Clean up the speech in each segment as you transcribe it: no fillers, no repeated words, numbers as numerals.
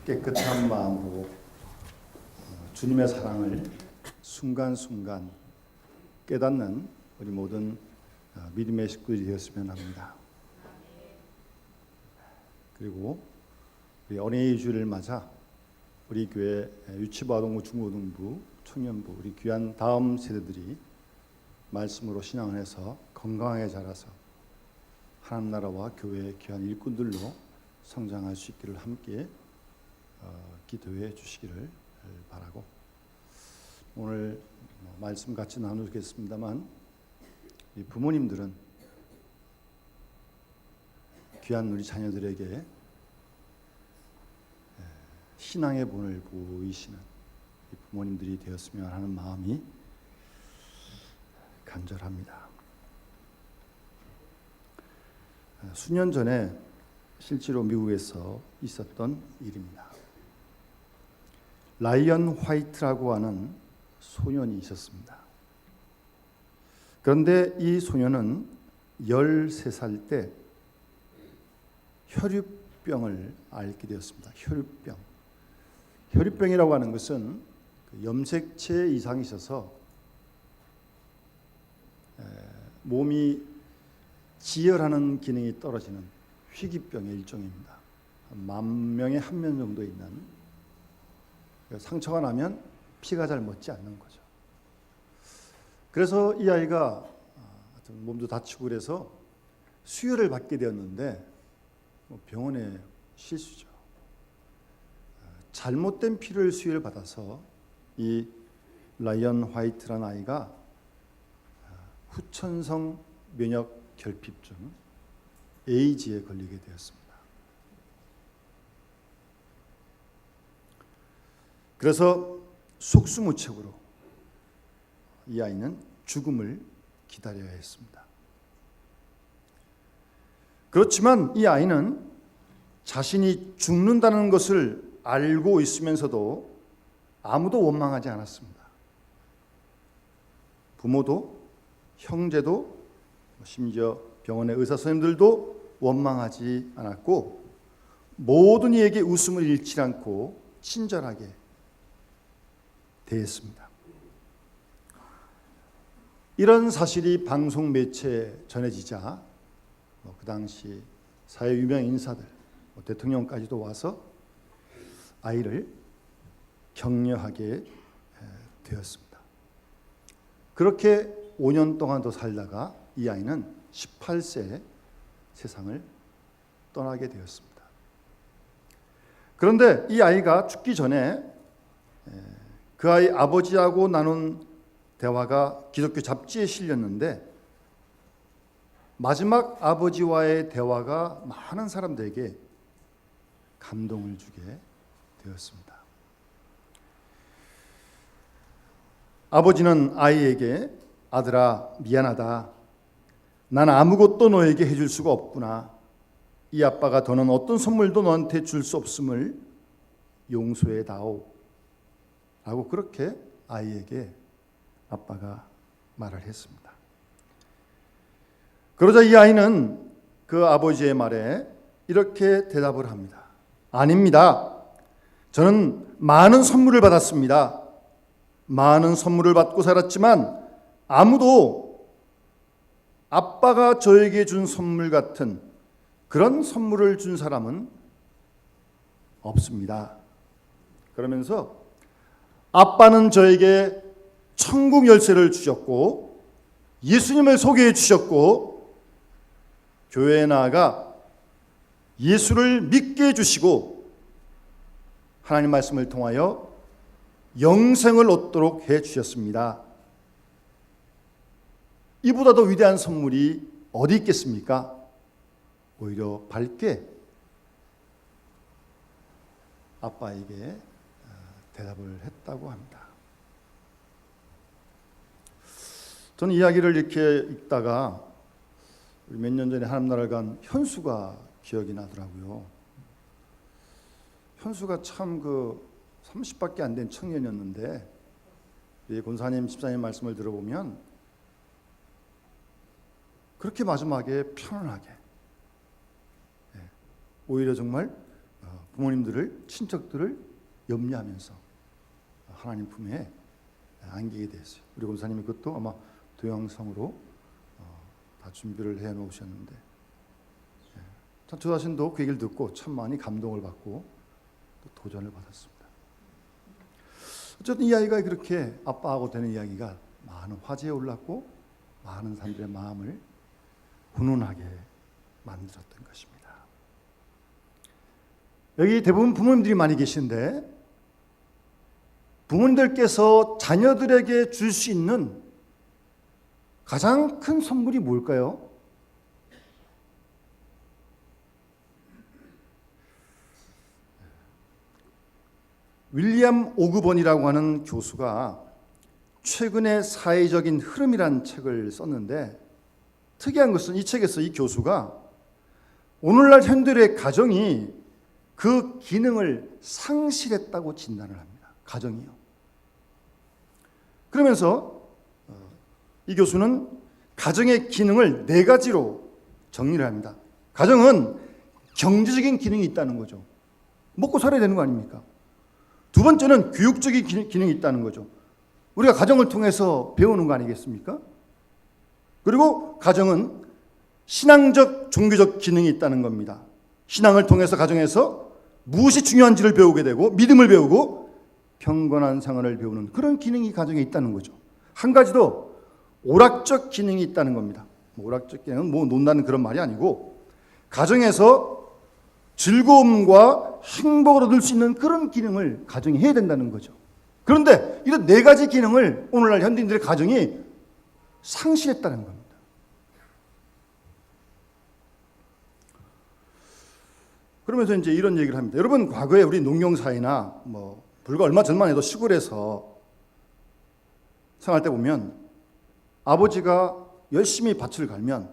깨끗한 마음으로 주님의 사랑을 순간순간 깨닫는 우리 모든 믿음의 식구들이 되었으면 합니다. 그리고 우리 어린이 주일을 맞아 우리 교회 유치부, 아동부, 중고등부, 청년부 우리 귀한 다음 세대들이 말씀으로 신앙을 해서 건강하게 자라서 하나님 나라와 교회의 귀한 일꾼들로 성장할 수 있기를 함께 기도해 주시기를 바라고, 오늘 말씀 같이 나누겠습니다만 이 부모님들은 귀한 우리 자녀들에게 신앙의 본을 보이시는 부모님들이 되었으면 하는 마음이 간절합니다. 수년 전에 실제로 미국에서 있었던 일입니다. 라이언 화이트라고 하는 소년이 있었습니다. 그런데 이 소년은 13살 때 혈유병을 앓게 되었습니다. 혈유병이라고 하는 것은 염색체 이상이 있어서 몸이 지혈하는 기능이 떨어지는 희귀병의 일종입니다. 10,000명에 1명 정도 있는, 상처가 나면 피가 잘 멎지 않는 거죠. 그래서 이 아이가 몸도 다치고 그래서 수혈을 받게 되었는데 병원의 실수죠. 잘못된 피를 수혈을 받아서 이 라이언 화이트라는 아이가 후천성 면역 결핍증 에이즈에 걸리게 되었습니다. 그래서 속수무책으로 이 아이는 죽음을 기다려야 했습니다. 그렇지만 이 아이는 자신이 죽는다는 것을 알고 있으면서도 아무도 원망하지 않았습니다. 부모도, 형제도, 심지어 병원의 의사 선생님들도 원망하지 않았고, 모든 이에게 웃음을 잃지 않고 친절하게 대했습니다. 이런 사실이 방송 매체에 전해지자 그 당시 사회 유명 인사들, 대통령까지도 와서 아이를 격려하게 되었습니다. 그렇게 5년 동안 더 살다가 이 아이는 18세에 세상을 떠나게 되었습니다. 그런데 이 아이가 죽기 전에 그 아이 아버지하고 나눈 대화가 기독교 잡지에 실렸는데, 마지막 아버지와의 대화가 많은 사람들에게 감동을 주게 되었습니다. 아버지는 아이에게, 아들아 미안하다. 난 아무것도 너에게 해줄 수가 없구나. 이 아빠가 더는 어떤 선물도 너한테 줄 수 없음을 용서해 다오. 라고 그렇게 아이에게 아빠가 말을 했습니다. 그러자 이 아이는 그 아버지의 말에 이렇게 대답을 합니다. 아닙니다. 저는 많은 선물을 받았습니다. 많은 선물을 받고 살았지만 아무도 아빠가 저에게 준 선물 같은 그런 선물을 준 사람은 없습니다. 그러면서 아빠는 저에게 천국 열쇠를 주셨고 예수님을 소개해 주셨고 교회에 나아가 예수를 믿게 해주시고 하나님 말씀을 통하여 영생을 얻도록 해주셨습니다. 이보다 더 위대한 선물이 어디 있겠습니까? 오히려 밝게 아빠에게 대답을 했다고 합니다. 저는 이야기를 이렇게 읽다가 몇 년 전에 하나님 나라를 간 현수가 기억이 나더라고요. 현수가 참 30밖에 안 된 청년이었는데 권사님, 집사님 말씀을 들어보면 그렇게 마지막에 편안하게, 오히려 정말 부모님들을, 친척들을 염려하면서 하나님 품에 안기게 됐어요. 우리 권사님이 그것도 아마 동영상으로 다 준비를 해 놓으셨는데, 저 자신도 그 얘기를 듣고 참 많이 감동을 받고 또 도전을 받았습니다. 어쨌든 이 아이가 그렇게 아빠하고 되는 이야기가 많은 화제에 올랐고 많은 사람들의 마음을 훈훈하게 만들었던 것입니다. 여기 대부분 부모님들이 많이 계신데, 부모님들께서 자녀들에게 줄 수 있는 가장 큰 선물이 뭘까요? 윌리엄 오그번이라고 하는 교수가 최근의 사회적인 흐름이라는 책을 썼는데, 특이한 것은 이 책에서 이 교수가 오늘날 현대의 가정이 그 기능을 상실했다고 진단을 합니다. 가정이요. 그러면서 이 교수는 가정의 기능을 4가지로 정리를 합니다. 가정은 경제적인 기능이 있다는 거죠. 먹고 살아야 되는 거 아닙니까? 두 번째는 교육적인 기능이 있다는 거죠. 우리가 가정을 통해서 배우는 거 아니겠습니까? 그리고 가정은 신앙적, 종교적 기능이 있다는 겁니다. 신앙을 통해서 가정에서 무엇이 중요한지를 배우게 되고 믿음을 배우고 경건한 생활을 배우는 그런 기능이 가정에 있다는 거죠. 한 가지 더 오락적 기능이 있다는 겁니다. 오락적 기능은 논다는 그런 말이 아니고 가정에서 즐거움과 행복을 얻을 수 있는 그런 기능을 가정이 해야 된다는 거죠. 그런데 이런 4가지 기능을 오늘날 현대인들의 가정이 상실했다는 겁니다. 그러면서 이제 이런 얘기를 합니다. 여러분, 과거에 우리 농경사회나 불과 얼마 전만 해도 시골에서 생활할 때 보면 아버지가 열심히 밭을 갈면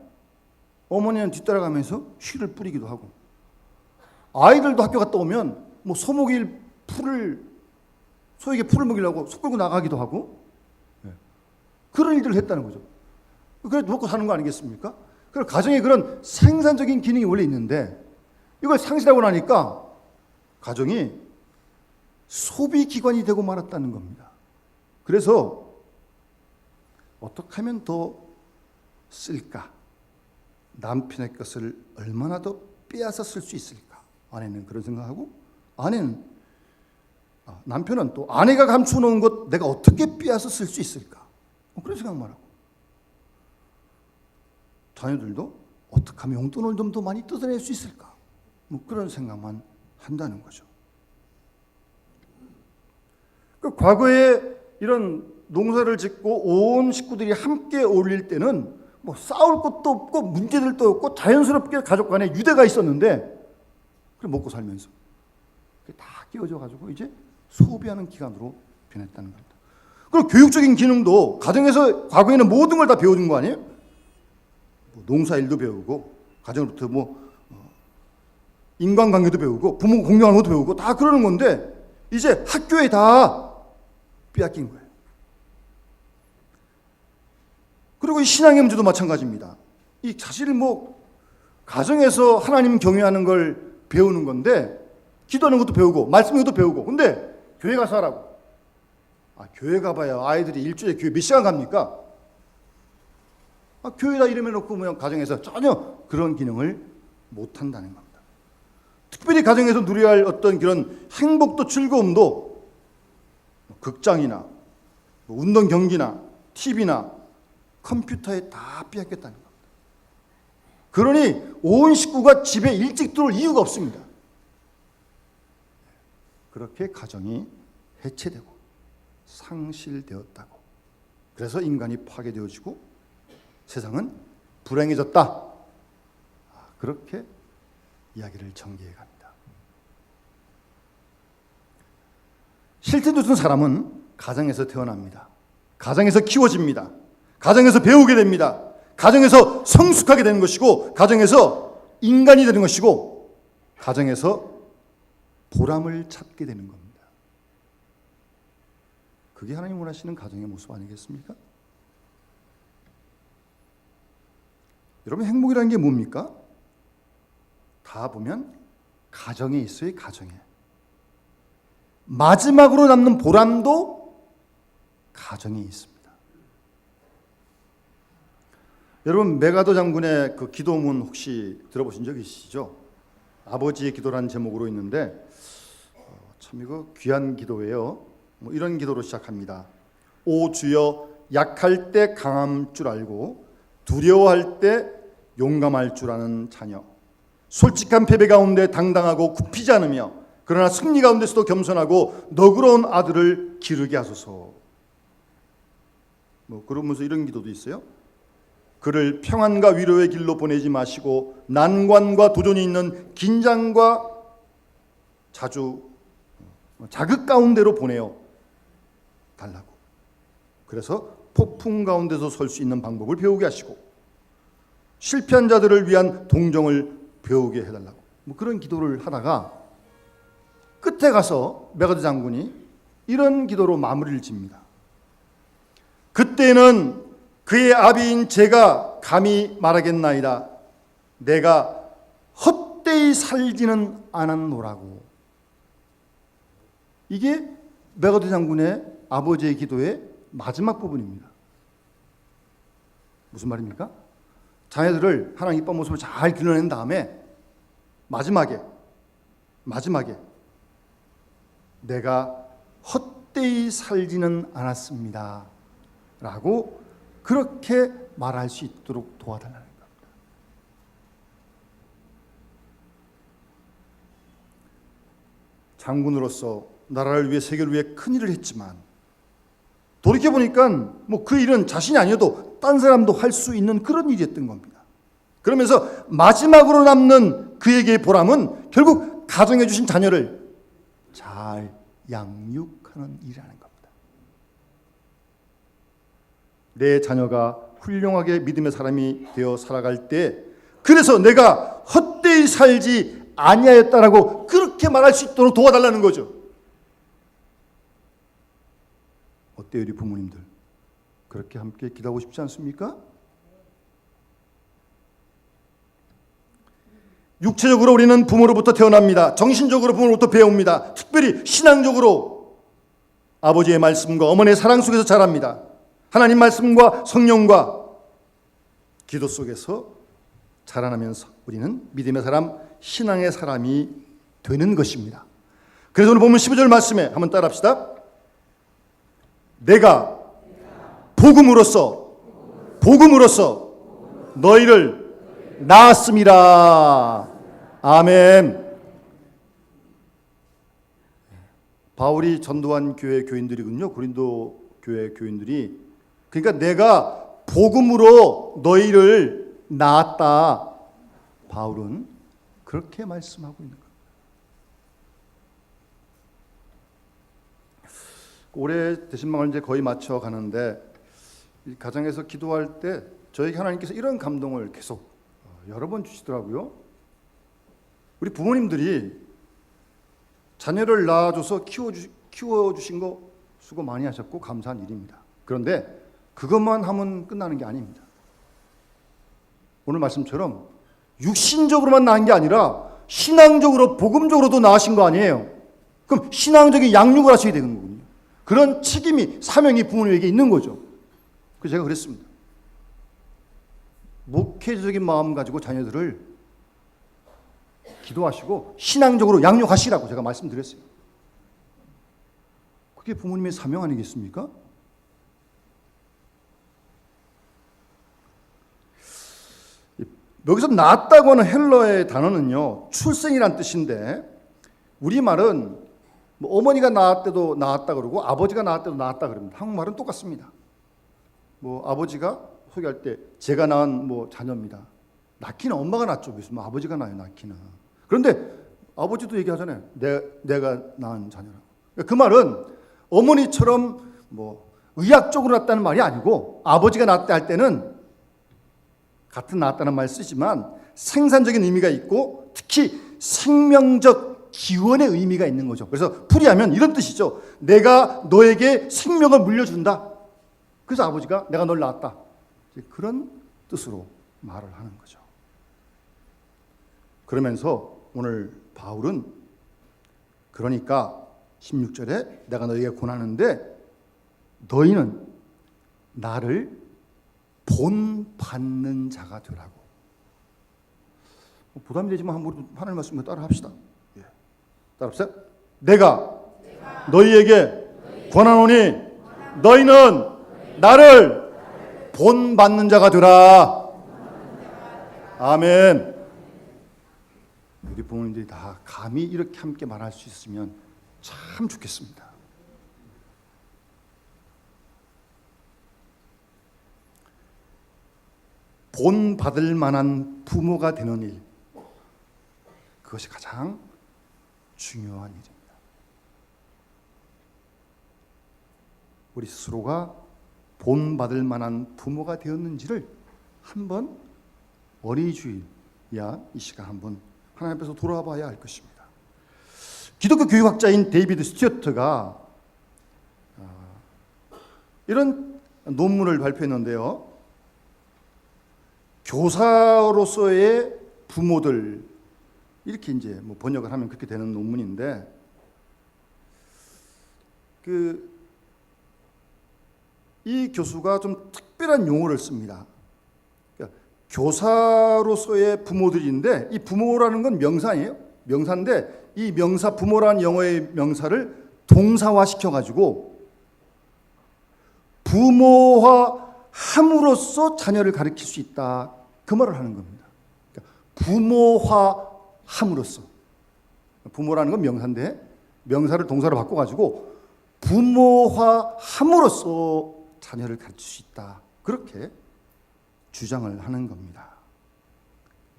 어머니는 뒤따라가면서 쉬를 뿌리기도 하고, 아이들도 학교 갔다 오면 소에게 풀을 먹이려고 소 끌고 나가기도 하고, 그런 일들을 했다는 거죠. 그래도 먹고 사는 거 아니겠습니까? 그래서 가정에 그런 생산적인 기능이 원래 있는데 이걸 상실하고 나니까 가정이 소비기관이 되고 말았다는 겁니다. 그래서 어떻게 하면 더 쓸까? 남편의 것을 얼마나 더 빼앗아 쓸 수 있을까? 아내는 그런 생각하고, 남편은 또 아내가 감춰놓은 것 내가 어떻게 빼앗아 쓸 수 있을까? 그런 생각만 하고, 자녀들도 어떻게 하면 용돈을 좀 더 많이 뜯어낼 수 있을까? 그런 생각만 한다는 거죠. 과거에 이런 농사를 짓고 온 식구들이 함께 어울릴 때는 싸울 것도 없고 문제들도 없고 자연스럽게 가족 간에 유대가 있었는데, 그래 먹고 살면서 그게 다 깨어져 가지고 이제 소비하는 기간으로 변했다는 겁니다. 그리고 교육적인 기능도 가정에서 과거에는 모든 걸 다 배워준 거 아니에요? 농사일도 배우고, 가정으로부터 인간관계도 배우고, 부모 공경하는 것도 배우고 다 그러는 건데 이제 학교에 다 빼앗긴 거예요. 그리고 이 신앙의 문제도 마찬가지입니다. 이 사실 가정에서 하나님 경외하는 걸 배우는 건데, 기도하는 것도 배우고 말씀 것도 배우고, 근데 교회 가서 하라고. 교회 가봐야 아이들이 일주일에 교회 몇 시간 갑니까? 교회다 이름해 놓고 가정에서 전혀 그런 기능을 못 한다는 겁니다. 특별히 가정에서 누려야 할 어떤 그런 행복도 즐거움도 극장이나 운동 경기나 TV나 컴퓨터에 다 빼앗겼다는 겁니다. 그러니 온 식구가 집에 일찍 들어올 이유가 없습니다. 그렇게 가정이 해체되고 상실되었다고. 그래서 인간이 파괴되어지고 세상은 불행해졌다. 그렇게 이야기를 전개해 갑니다. 실제 무슨 사람은 가정에서 태어납니다. 가정에서 키워집니다. 가정에서 배우게 됩니다. 가정에서 성숙하게 되는 것이고, 가정에서 인간이 되는 것이고, 가정에서 보람을 찾게 되는 겁니다. 그게 하나님 원하시는 가정의 모습 아니겠습니까? 여러분, 행복이라는 게 뭡니까? 다 보면 가정에 있어요. 가정에. 마지막으로 남는 보람도 가정에 있습니다. 여러분, 메가더 장군의 그 기도문 혹시 들어보신 적 있으시죠? 아버지의 기도라는 제목으로 있는데 참 이거 귀한 기도예요. 뭐 이런 기도로 시작합니다. 오 주여, 약할 때 강함 줄 알고 두려워할 때 용감할 줄 아는 자녀, 솔직한 패배 가운데 당당하고 굽히지 않으며 그러나 승리 가운데서도 겸손하고 너그러운 아들을 기르게 하소서. 뭐 그러면서 이런 기도도 있어요. 그를 평안과 위로의 길로 보내지 마시고 난관과 도전이 있는 긴장과 자주 자극 가운데로 보내어 달라고. 그래서 폭풍 가운데서 설 수 있는 방법을 배우게 하시고 실패한 자들을 위한 동정을 배우게 해달라고. 뭐 그런 기도를 하다가 끝에 가서 메가더 장군이 이런 기도로 마무리를 짓니다. 그때는 그의 아비인 제가 감히 말하겠나이다. 내가 헛되이 살지는 않았노라고. 이게 메가더 장군의 아버지의 기도의 마지막 부분입니다. 무슨 말입니까? 자녀들을 하나님 이쁜 모습을 잘 길러낸 다음에 마지막에 내가 헛되이 살지는 않았습니다 라고 그렇게 말할 수 있도록 도와달라는 겁니다. 장군으로서 나라를 위해 세계를 위해 큰 일을 했지만 돌이켜보니까 뭐 그 일은 자신이 아니어도 딴 사람도 할 수 있는 그런 일이었던 겁니다. 그러면서 마지막으로 남는 그에게의 보람은 결국 가정해 주신 자녀를 잘 양육하는 일이라는 겁니다. 내 자녀가 훌륭하게 믿음의 사람이 되어 살아갈 때 그래서 내가 헛되이 살지 아니하였다라고 그렇게 말할 수 있도록 도와달라는 거죠. 어때요, 우리 부모님들? 그렇게 함께 기도하고 싶지 않습니까? 육체적으로 우리는 부모로부터 태어납니다. 정신적으로 부모로부터 배웁니다. 특별히 신앙적으로 아버지의 말씀과 어머니의 사랑 속에서 자랍니다. 하나님 말씀과 성령과 기도 속에서 자라나면서 우리는 믿음의 사람, 신앙의 사람이 되는 것입니다. 그래서 오늘 보면 15절 말씀에 한번 따라합시다. 내가 복음으로써 너희를 낳았음이라. 아멘. 바울이 전도한 교회 교인들이군요. 고린도 교회 교인들이. 그러니까 내가 복음으로 너희를 낳았다. 바울은 그렇게 말씀하고 있는 거예요. 올해 대신방을 이제 거의 맞춰 가는데 이 가정에서 기도할 때 저에게 하나님께서 이런 감동을 계속 여러 번 주시더라고요. 우리 부모님들이 자녀를 낳아줘서 키워주신 거 수고 많이 하셨고 감사한 일입니다. 그런데 그것만 하면 끝나는 게 아닙니다. 오늘 말씀처럼 육신적으로만 낳은 게 아니라 신앙적으로 복음적으로도 낳으신 거 아니에요. 그럼 신앙적인 양육을 하셔야 되는 거군요. 그런 책임이 사명이 부모님에게 있는 거죠. 그래서 제가 그랬습니다. 목회적인 마음 가지고 자녀들을 기도하시고 신앙적으로 양육하시라고 제가 말씀드렸어요. 그게 부모님의 사명 아니겠습니까? 여기서 낳았다고 하는 헬러의 단어는요, 출생이란 뜻인데 우리말은 뭐 어머니가 낳을 때도 낳았다 그러고 아버지가 낳을 때도 낳았다 그럽니다. 한국말은 똑같습니다. 뭐 아버지가 소개할 때 제가 낳은 뭐 자녀입니다. 낳기는 엄마가 낳죠. 무슨 뭐 아버지가 낳아요, 낳기는. 그런데 아버지도 얘기하잖아요. 내가 낳은 자녀라고. 그 말은 어머니처럼 뭐 의학적으로 낳았다는 말이 아니고 아버지가 낳았다 할 때는 같은 낳았다는 말 쓰지만 생산적인 의미가 있고 특히 생명적 기원의 의미가 있는 거죠. 그래서 풀이하면 이런 뜻이죠. 내가 너에게 생명을 물려준다. 그래서 아버지가 내가 널 낳았다. 그런 뜻으로 말을 하는 거죠. 그러면서 오늘 바울은 그러니까 16절에 내가 너희에게 권하는데 너희는 나를 본받는 자가 되라고. 부담이 되지만 한번 하나님 말씀을 따라 합시다. 따라 합시다. 내가 너희에게 권하노니 너희는 나를 본받는 자가 되라. 아멘. 우리 부모님들이 다 감히 이렇게 함께 말할 수 있으면 참 좋겠습니다. 본받을 만한 부모가 되는 일, 그것이 가장 중요한 일입니다. 우리 스스로가 본받을 만한 부모가 되었는지를 한번 어린이 주일이야 이 시간 한번 하나님 앞에서 돌아봐야 할 것입니다. 기독교 교육학자인 데이비드 스튜어트가 이런 논문을 발표했는데요. 교사로서의 부모들, 이렇게 이제 뭐 번역을 하면 그렇게 되는 논문인데, 이 교수가 좀 특별한 용어를 씁니다. 그러니까 교사로서의 부모들인데, 이 부모라는 건 명사예요. 명사인데 이 명사, 부모라는 영어의 명사를 동사화 시켜가지고 부모화 함으로써 자녀를 가르칠 수 있다, 그 말을 하는 겁니다. 그러니까 부모화 함으로써, 부모라는 건 명사인데 명사를 동사로 바꿔가지고 부모화 함으로써 자녀를 가르칠 수 있다, 그렇게 주장을 하는 겁니다.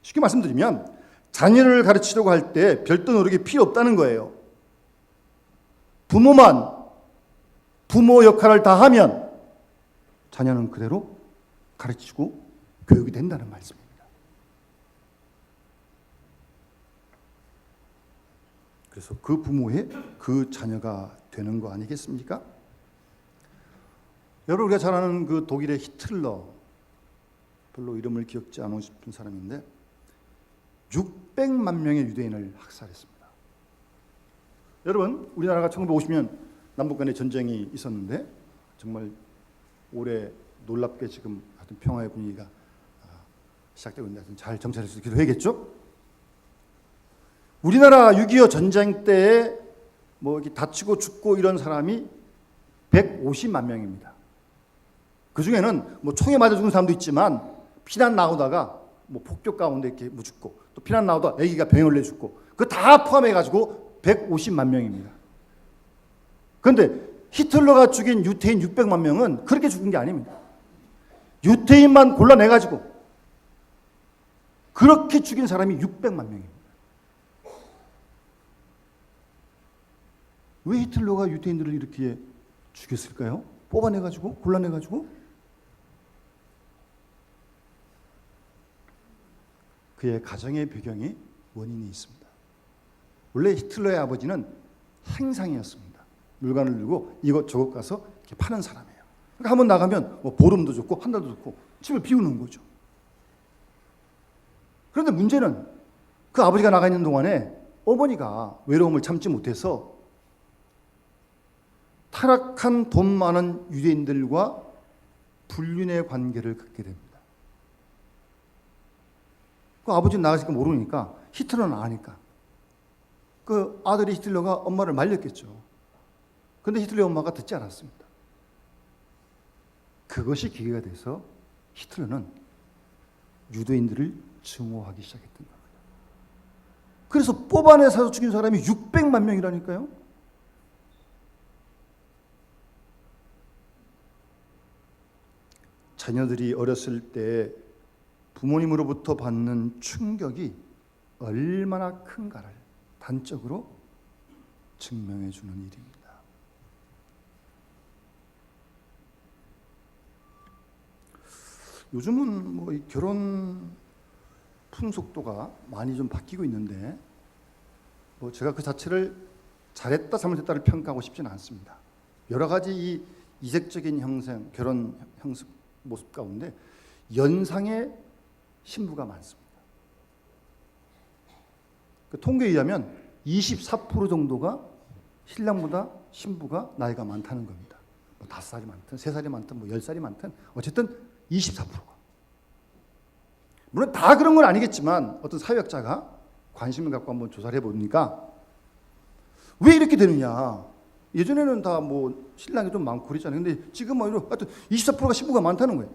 쉽게 말씀드리면 자녀를 가르치려고 할 때 별도 노력이 필요 없다는 거예요. 부모만 부모 역할을 다 하면 자녀는 그대로 가르치고 교육이 된다는 말씀입니다. 그래서 그 부모의 그 자녀가 되는 거 아니겠습니까? 여러분, 우리가 잘 아는 그 독일의 히틀러, 별로 이름을 기억지 않고 싶은 사람인데 600만 명의 유대인을 학살했습니다. 여러분, 우리나라가 1950년 남북 간의 전쟁이 있었는데 정말 올해 놀랍게 지금 하여튼 평화의 분위기가 시작되고 있는데 잘 정찰해서 기도해야겠죠? 우리나라 6.25 전쟁 때에 뭐 이렇게 다치고 죽고 이런 사람이 150만 명입니다. 그 중에는 뭐 총에 맞아 죽은 사람도 있지만 피난 나오다가 뭐 폭격 가운데 이렇게 뭐 죽고, 또 피난 나오다 아기가 병에 걸려 죽고, 그거 다 포함해가지고 150만 명입니다. 그런데 히틀러가 죽인 유태인 600만 명은 그렇게 죽은 게 아닙니다. 유태인만 골라내가지고 그렇게 죽인 사람이 600만 명입니다. 왜 히틀러가 유태인들을 이렇게 죽였을까요? 뽑아내가지고, 골라내가지고? 그의 가정의 배경에 원인이 있습니다. 원래 히틀러의 아버지는 행상이었습니다. 물건을 들고 이것저것 가서 이렇게 파는 사람이에요. 그러니까 한번 나가면 뭐 보름도 좋고 한 달도 좋고 집을 비우는 거죠. 그런데 문제는 그 아버지가 나가 있는 동안에 어머니가 외로움을 참지 못해서 타락한 돈 많은 유대인들과 불륜의 관계를 갖게 됩니다. 그 아버지는 나가시니까 모르니까, 히틀러는 아니까 그 아들이 히틀러가 엄마를 말렸겠죠. 그런데 히틀러 엄마가 듣지 않았습니다. 그것이 기회가 돼서 히틀러는 유대인들을 증오하기 시작했던 겁니다. 그래서 뽑아내서 죽인 사람이 600만 명이라니까요. 자녀들이 어렸을 때 부모님으로부터 받는 충격이 얼마나 큰가를 단적으로 증명해 주는 일입니다. 요즘은 뭐 이 결혼 풍속도가 많이 좀 바뀌고 있는데, 뭐 제가 그 자체를 잘했다 잘못했다를 평가하고 싶지는 않습니다. 여러 가지 이 이색적인 형상, 결혼 형식 모습 가운데 연상의 신부가 많습니다. 그 통계에 의하면 24% 정도가 신랑보다 신부가 나이가 많다는 겁니다. 뭐 5살이 많든 3살이 많든 뭐 10살이 많든 어쨌든 24%가. 물론 다 그런 건 아니겠지만 어떤 사회학자가 관심을 갖고 한번 조사를 해보니까 왜 이렇게 되느냐. 예전에는 다 뭐 신랑이 좀 많고 그랬잖아요. 근데 지금은 하여튼 24%가 신부가 많다는 거예요.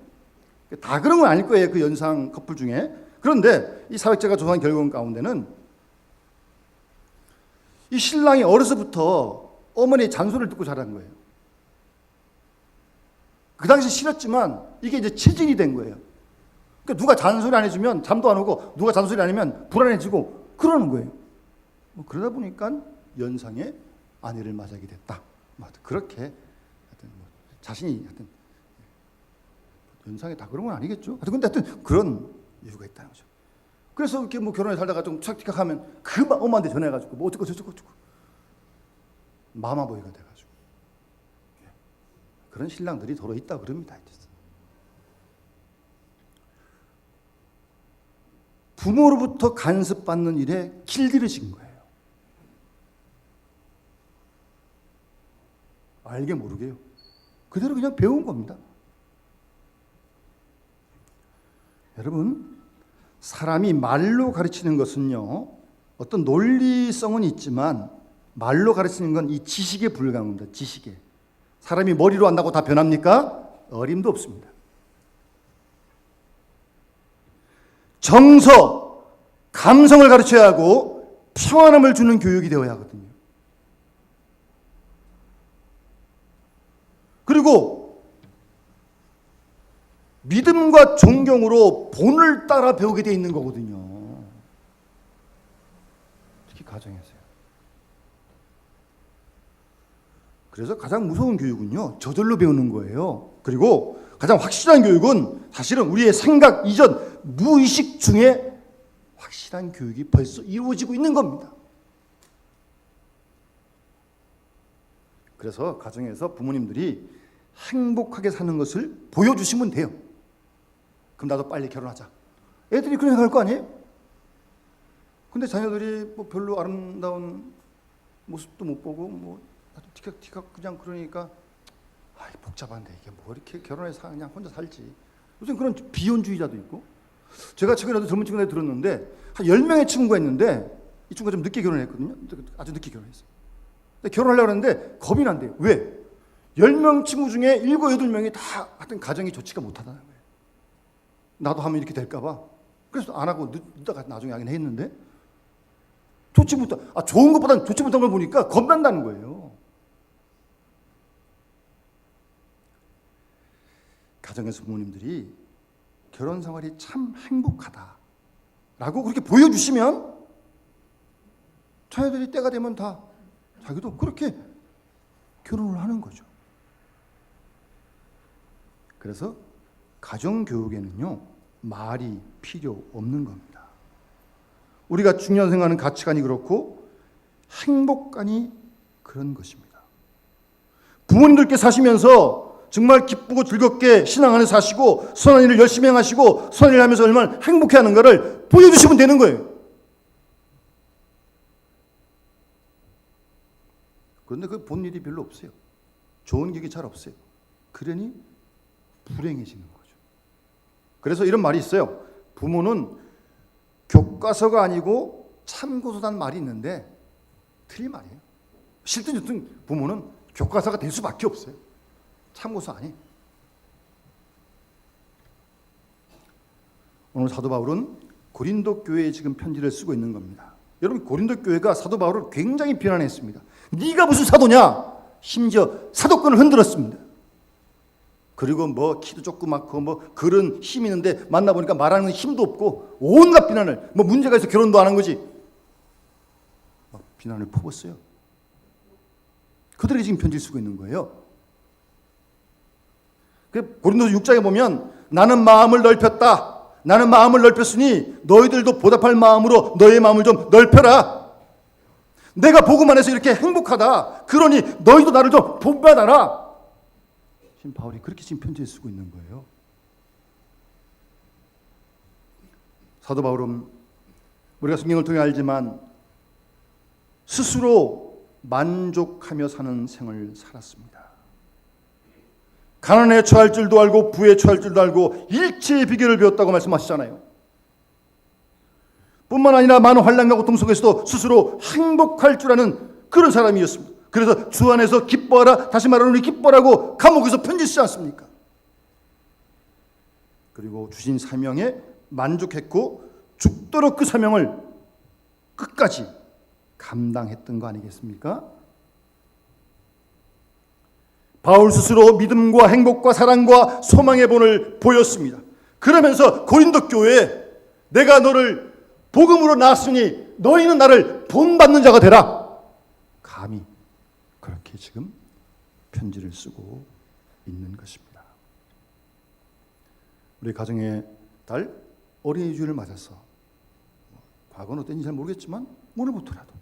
다 그런 건 아닐 거예요. 그 연상 커플 중에. 그런데 이 사회학자가 조사한 결과 가운데는 이 신랑이 어려서부터 어머니의 잔소리를 듣고 자란 거예요. 그 당시 싫었지만 이게 이제 체질이 된 거예요. 그러니까 누가 잔소리 안 해주면 잠도 안 오고 누가 잔소리 안 하면 불안해지고 그러는 거예요. 뭐 그러다 보니까 연상의 아내를 맞이하게 됐다. 그렇게 하여튼 뭐 자신이 하여튼 연상에 다 그런 건 아니겠죠. 근데 하여튼 그런 이유가 있다는 거죠. 그래서 이렇게 뭐 결혼해 살다가 좀 착각하면 그 엄마한테 전화해가지고 뭐 어쩌고 저쩌고 마마보이가 돼가지고 그런 신랑들이 더러 있다 그럽니다. 부모로부터 간섭받는 일에 길들여진 거예요. 알게 모르게요. 그대로 그냥 배운 겁니다. 여러분, 사람이 말로 가르치는 것은요, 어떤 논리성은 있지만 말로 가르치는 건 이 지식에 불과한 겁니다. 지식에. 사람이 머리로 한다고 다 변합니까? 어림도 없습니다. 정서, 감성을 가르쳐야 하고 평안함을 주는 교육이 되어야 하거든요. 그리고 믿음과 존경으로 본을 따라 배우게 되어 있는 거거든요. 특히 가정에서요. 그래서 가장 무서운 교육은요, 저절로 배우는 거예요. 그리고 가장 확실한 교육은 사실은 우리의 생각 이전 무의식 중에 확실한 교육이 벌써 이루어지고 있는 겁니다. 그래서 가정에서 부모님들이 행복하게 사는 것을 보여주시면 돼요. 그럼 나도 빨리 결혼하자. 애들이 그런 생각할 거 아니에요? 근데 자녀들이 뭐 별로 아름다운 모습도 못 보고 뭐 티격티격 그냥 그러니까 복잡한데 이게 뭐 이렇게 결혼해서 그냥 혼자 살지. 요즘 그런 비혼주의자도 있고. 제가 최근에도 젊은 친구들 들었는데 한 10명의 친구가 있는데 이 친구가 좀 늦게 결혼했거든요. 아주 늦게 결혼했어요. 근데 결혼하려고 하는데 겁이 난대요. 왜? 10명 친구 중에 7, 8명이 다 하여튼 가정이 좋지가 못하다는 거예요. 나도 하면 이렇게 될까 봐. 그래서 안 하고 늦다가 나중에 하긴 했는데 좋지 못한, 좋은 것보다는 좋지 못한 걸 보니까 겁난다는 거예요. 가정에서 부모님들이 결혼 생활이 참 행복하다라고 그렇게 보여주시면 자녀들이 때가 되면 다 자기도 그렇게 결혼을 하는 거죠. 그래서 가정교육에는요, 말이 필요 없는 겁니다. 우리가 중요하게 생각하는 가치관이 그렇고 행복관이 그런 것입니다. 부모님들께 사시면서 정말 기쁘고 즐겁게 신앙 안에 사시고 선한 일을 열심히 행하시고 선한 일을 하면서 얼마나 행복해하는가를 보여주시면 되는 거예요. 그런데 그 본 일이 별로 없어요. 좋은 기억이 잘 없어요. 그러니 불행해지는 거죠. 그래서 이런 말이 있어요. 부모는 교과서가 아니고 참고서란 말이 있는데 틀린 말이에요. 실제 부모는 교과서가 될 수밖에 없어요. 참고서 아니에요. 오늘 사도 바울은 고린도 교회에 지금 편지를 쓰고 있는 겁니다. 여러분, 고린도 교회가 사도 바울을 굉장히 비난했습니다. 네가 무슨 사도냐? 심지어 사도권을 흔들었습니다. 그리고 뭐 키도 조그맣고 뭐 글은 힘 있는데 만나보니까 말하는 힘도 없고 온갖 비난을, 뭐 문제가 있어 결혼도 안 한 거지, 막 비난을 퍼붓어요. 그들이 지금 편지를 쓰고 있는 거예요. 고린도서 6장에 보면 나는 마음을 넓혔다. 나는 마음을 넓혔으니 너희들도 보답할 마음으로 너희의 마음을 좀 넓혀라. 내가 복음 안에서 이렇게 행복하다. 그러니 너희도 나를 좀 본받아라. 지금 바울이 그렇게 지금 편지를 쓰고 있는 거예요. 사도 바울은 우리가 성경을 통해 알지만 스스로 만족하며 사는 생을 살았습니다. 가난에 처할 줄도 알고 부에 처할 줄도 알고 일체의 비결을 배웠다고 말씀하시잖아요. 뿐만 아니라 많은 환난과 고통 속에서도 스스로 행복할 줄 아는 그런 사람이었습니다. 그래서 주 안에서 기뻐하라, 다시 말하노니 기뻐라고 감옥에서 편지 쓰지 않습니까? 그리고 주신 사명에 만족했고 죽도록 그 사명을 끝까지 감당했던 거 아니겠습니까? 바울 스스로 믿음과 행복과 사랑과 소망의 본을 보였습니다. 그러면서 고린도 교회에 내가 너를 복음으로 낳았으니 너희는 나를 본받는 자가 되라. 감히 그렇게 지금 편지를 쓰고 있는 것입니다. 우리 가정의 딸 어린이 주일을 맞아서 과거는 어땠는지 잘 모르겠지만 오늘부터라도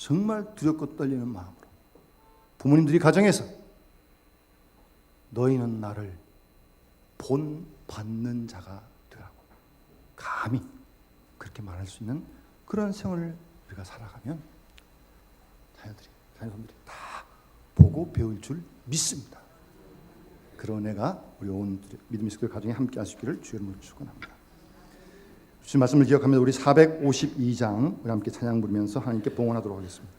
정말 두렵고 떨리는 마음으로 부모님들이 가정에서 너희는 나를 본받는 자가 되라고 감히 그렇게 말할 수 있는 그런 생활을 우리가 살아가면 자녀들이 다 보고 배울 줄 믿습니다. 그런 애가 우리 온 믿음의 식구들 가정에 함께 하시기를 주의 이름으로 축원합니다. 주신 말씀을 기억하면서 우리 452장 우리 함께 찬양 부르면서 하나님께 봉헌하도록 하겠습니다.